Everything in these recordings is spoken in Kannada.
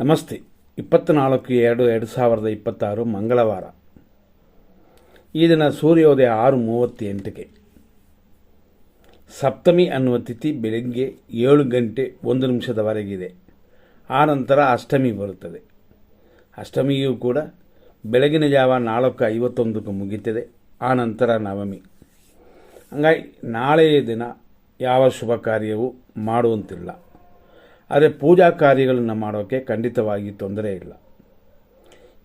ನಮಸ್ತೆ. 24/2/2026 ಮಂಗಳವಾರ. ಈ ದಿನ ಸೂರ್ಯೋದಯ 6:38ಕ್ಕೆ. ಸಪ್ತಮಿ ಅನ್ನುವ ತಿಥಿ ಬೆಳಗ್ಗೆ 7 ಗಂಟೆ 1 ನಿಮಿಷದವರೆಗಿದೆ. ಆನಂತರ ಅಷ್ಟಮಿ ಬರುತ್ತದೆ. ಅಷ್ಟಮಿಯೂ ಕೂಡ ಬೆಳಗಿನ ಜಾವ 4:51ಕ್ಕೆ ಮುಗಿಯುತ್ತದೆ. ಆನಂತರ ನವಮಿ. ಹಂಗಾಗಿ ನಾಳೆಯ ದಿನ ಯಾವ ಶುಭ ಕಾರ್ಯವೂ ಮಾಡುವಂತಿಲ್ಲ. ಆದರೆ ಪೂಜಾ ಕಾರ್ಯಗಳನ್ನು ಮಾಡೋಕ್ಕೆ ಖಂಡಿತವಾಗಿ ತೊಂದರೆ ಇಲ್ಲ.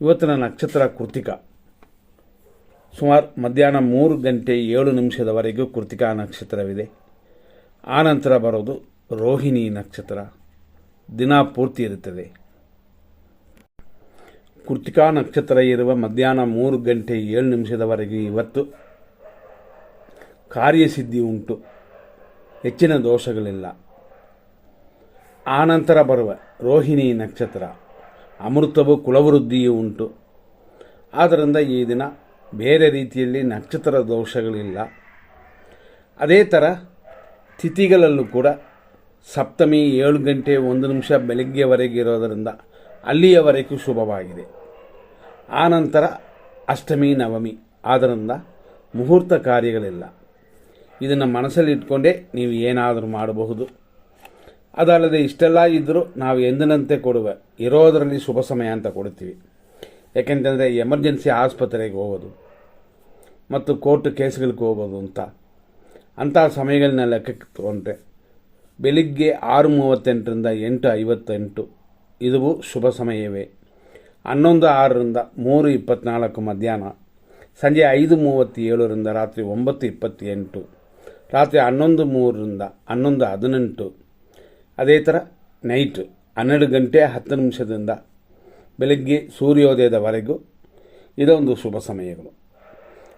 ಇವತ್ತಿನ ನಕ್ಷತ್ರ ಕೃತಿಕ. ಸುಮಾರು ಮಧ್ಯಾಹ್ನ 3 ಗಂಟೆ 7 ನಿಮಿಷದವರೆಗೂ ಕೃತಿಕಾ ನಕ್ಷತ್ರವಿದೆ. ಆನಂತರ ಬರೋದು ರೋಹಿಣಿ ನಕ್ಷತ್ರ. ದಿನ ಪೂರ್ತಿ ಇರುತ್ತದೆ. ಕೃತಿಕಾ ನಕ್ಷತ್ರ ಇರುವ ಮಧ್ಯಾಹ್ನ 3 ಗಂಟೆ 7 ನಿಮಿಷದವರೆಗೂ ಇವತ್ತು ಕಾರ್ಯಸಿದ್ಧಿ ಉಂಟು. ಹೆಚ್ಚಿನ ದೋಷಗಳಿಲ್ಲ. ಆನಂತರ ಬರುವ ರೋಹಿಣಿ ನಕ್ಷತ್ರ ಅಮೃತವು ಕುಲವೃದ್ಧಿಯೂ ಉಂಟು. ಆದ್ದರಿಂದ ಈ ದಿನ ಬೇರೆ ರೀತಿಯಲ್ಲಿ ನಕ್ಷತ್ರ ದೋಷಗಳಿಲ್ಲ. ಅದೇ ಥರ ತಿಥಿಗಳಲ್ಲೂ ಕೂಡ ಸಪ್ತಮಿ 7 ಗಂಟೆ 1 ನಿಮಿಷ ಬೆಳಗ್ಗೆವರೆಗೆ ಇರೋದರಿಂದ ಅಲ್ಲಿಯವರೆಗೂ ಶುಭವಾಗಿದೆ. ಆನಂತರ ಅಷ್ಟಮಿ ನವಮಿ ಆದ್ದರಿಂದ ಮುಹೂರ್ತ ಕಾರ್ಯಗಳಿಲ್ಲ. ಇದನ್ನು ಮನಸ್ಸಲ್ಲಿ ಇಟ್ಕೊಂಡೇ ನೀವು ಏನಾದರೂ ಮಾಡಬಹುದು. ಅದಲ್ಲದೆ ಇಷ್ಟೆಲ್ಲ ಇದ್ದರೂ ನಾವು ಎಂದಿನಂತೆ ಕೊಡುವ ಇರೋದರಲ್ಲಿ ಶುಭ ಸಮಯ ಅಂತ ಕೊಡ್ತೀವಿ. ಯಾಕೆಂತಂದರೆ ಎಮರ್ಜೆನ್ಸಿ ಆಸ್ಪತ್ರೆಗೆ ಹೋಗೋದು ಮತ್ತು ಕೋರ್ಟ್ ಕೇಸ್ಗಳಿಗೆ ಹೋಗೋದು ಅಂಥ ಸಮಯಗಳನ್ನ ಲೆಕ್ಕಕ್ಕೆ ತಗೊಂಡ್ರೆ ಬೆಳಿಗ್ಗೆ 6:38ರಿಂದ 8:58 ಇದು ಶುಭ ಸಮಯವೇ. 11:06ರಿಂದ 3:24 ಮಧ್ಯಾಹ್ನ, ಸಂಜೆ 5:37ರಿಂದ ರಾತ್ರಿ 9:28, ರಾತ್ರಿ 11:03ರಿಂದ 11:18, ಅದೇ ಥರ ನೈಟ್ 12 ಗಂಟೆ 10 ನಿಮಿಷದಿಂದ ಬೆಳಗ್ಗೆ ಸೂರ್ಯೋದಯದವರೆಗೂ ಇದೊಂದು ಶುಭ ಸಮಯಗಳು.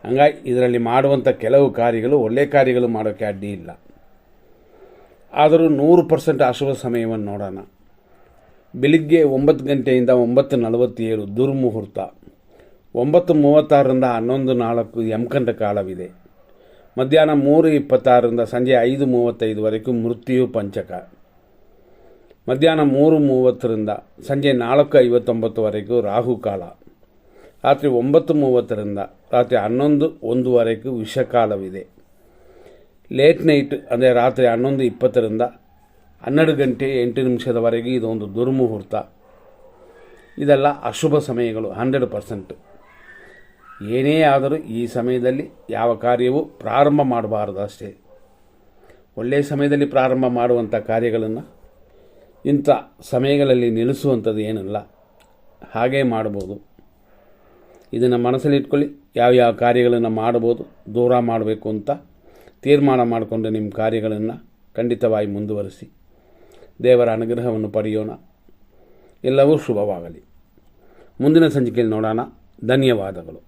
ಹಂಗಾಗಿ ಇದರಲ್ಲಿ ಮಾಡುವಂಥ ಕೆಲವು ಕಾರ್ಯಗಳು ಒಳ್ಳೆಯ ಕಾರ್ಯಗಳು ಮಾಡೋಕ್ಕೆ ಅಡ್ಡಿ ಇಲ್ಲ. ಆದರೂ 100% ಅಶುಭ ಸಮಯವನ್ನು ನೋಡೋಣ. ಬೆಳಿಗ್ಗೆ 9 ಗಂಟೆಯಿಂದ 9:47 ದುರ್ಮುಹೂರ್ತ, 9:36ರಿಂದ 11:04 ಯಮಕಂಠ ಕಾಲವಿದೆ. ಮಧ್ಯಾಹ್ನ 3:26ರಿಂದ ಸಂಜೆ 5:35ವರೆಗೂ ಮೃತ್ಯು ಪಂಚಕ. ಮಧ್ಯಾಹ್ನ 3:30ರಿಂದ ಸಂಜೆ 4:59ವರೆಗೂ ರಾಹುಕಾಲ. ರಾತ್ರಿ 9:30ರಿಂದ ರಾತ್ರಿ 11:01ವರೆಗೂ ವಿಷಕಾಲವಿದೆ. ಲೇಟ್ ನೈಟ್ ಅಂದರೆ ರಾತ್ರಿ 11:20ರಿಂದ 12 ಗಂಟೆ 8 ನಿಮಿಷದವರೆಗೆ ಇದೊಂದು ದುರ್ಮುಹೂರ್ತ. ಇದೆಲ್ಲ ಅಶುಭ ಸಮಯಗಳು 100%. ಏನೇ ಆದರೂ ಈ ಸಮಯದಲ್ಲಿ ಯಾವ ಕಾರ್ಯವೂ ಪ್ರಾರಂಭ ಮಾಡಬಾರದು ಅಷ್ಟೇ. ಒಳ್ಳೆಯ ಸಮಯದಲ್ಲಿ ಪ್ರಾರಂಭ ಮಾಡುವಂಥ ಕಾರ್ಯಗಳನ್ನು ಇಂಥ ಸಮಯಗಳಲ್ಲಿ ನಿಲ್ಲಿಸುವಂಥದ್ದು ಏನಿಲ್ಲ, ಹಾಗೇ ಮಾಡ್ಬೋದು. ಇದನ್ನು ಮನಸ್ಸಲ್ಲಿ ಇಟ್ಕೊಳ್ಳಿ. ಯಾವ್ಯಾವ ಕಾರ್ಯಗಳನ್ನು ಮಾಡ್ಬೋದು, ದೂರ ಮಾಡಬೇಕು ಅಂತ ತೀರ್ಮಾನ ಮಾಡಿಕೊಂಡು ನಿಮ್ಮ ಕಾರ್ಯಗಳನ್ನು ಖಂಡಿತವಾಗಿ ಮುಂದುವರಿಸಿ ದೇವರ ಅನುಗ್ರಹವನ್ನು ಪಡೆಯೋಣ. ಎಲ್ಲವೂ ಶುಭವಾಗಲಿ. ಮುಂದಿನ ಸಂಚಿಕೆಯಲ್ಲಿ ನೋಡೋಣ. ಧನ್ಯವಾದಗಳು.